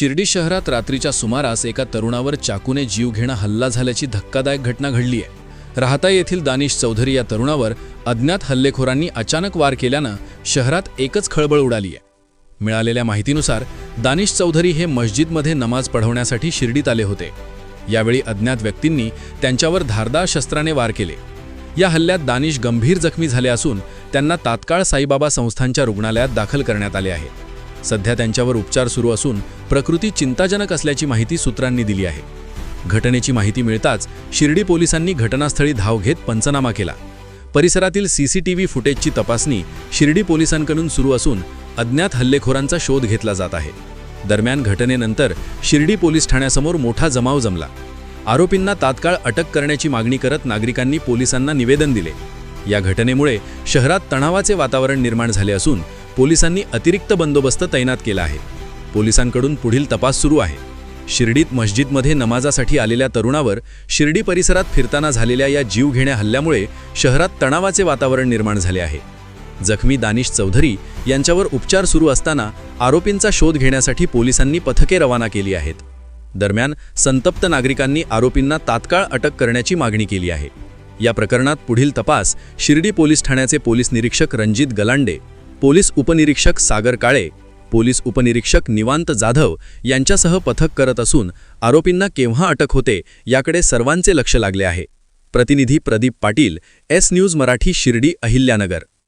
शिर्डी शहरात रात्रीच्या सुमारास एका तरुणावर चाकूने जीवघेणा हल्ला झाल्याची धक्कादायक घटना घडली आहे। राहता येथील दानिश चौधरी या तरुणावर अज्ञात हल्लेखोरांनी अचानक वार केल्यानं शहरात एकच खळबळ उडाली आहे। मिळालेल्या माहितीनुसार दानिश चौधरी हे मस्जिदमध्ये नमाज पढवण्यासाठी शिर्डीत आले होते। यावेळी अज्ञात व्यक्तींनी त्यांच्यावर धारदार शस्त्राने वार केले। या हल्ल्यात दानिश गंभीर जखमी झाले असून त्यांना तात्काळ साईबाबा संस्थांच्या रुग्णालयात दाखल करण्यात आले आहे। सध्या त्यांच्यावर उपचार सुरू असून प्रकृती चिंताजनक असल्याची माहिती सूत्रांनी दिली आहे। घटनेची माहिती मिळताच शिर्डी पोलिसांनी घटनास्थळी धाव घेत पंचनामा केला। परिसरातील सीसीटीव्ही फुटेजची तपासणी शिर्डी पोलिसांकडून सुरू असून अज्ञात हल्लेखोरांचा शोध घेतला जात आहे। दरम्यान घटनेनंतर शिर्डी पोलीस ठाण्यासमोर मोठा जमाव जमला। आरोपींना तात्काळ अटक करण्याची मागणी करत नागरिकांनी पोलिसांना निवेदन दिले। या घटनेमुळे शहरात तणावाचे वातावरण निर्माण झाले असून पोलिसांनी अतिरिक्त बंदोबस्त तैनात केला आहे। पोलिसांकडून पुढील तपास सुरू आहे। शिर्डीत मस्जिदमध्ये नमाजासाठी आलेल्या तरुणावर शिर्डी परिसरात फिरताना झालेल्या या जीवघेण्या हल्ल्यामुळे शहरात तणावाचे वातावरण निर्माण झाले आहे। जखमी दानिश चौधरी यांच्यावर उपचार सुरू असताना आरोपींचा शोध घेण्यासाठी पोलिसांनी पथके रवाना केली आहेत। दरम्यान संतप्त नागरिकांनी आरोपींना तात्काळ अटक करण्याची मागणी केली आहे। या प्रकरणात पुढील तपास शिर्डी पोलीस ठाण्याचे पोलीस निरीक्षक रणजित गलांडे, पोलीस उपनिरीक्षक सागर काळे, पोलीस उपनिरीक्षक निवांत जाधव यांच्यासह पथक करत असून आरोपींना केव्हा अटक होते याकडे सर्वांचे लक्ष लागले आहे। प्रतिनिधी प्रदीप पाटील, एस न्यूज मराठी, शिर्डी, अहिल्यानगर।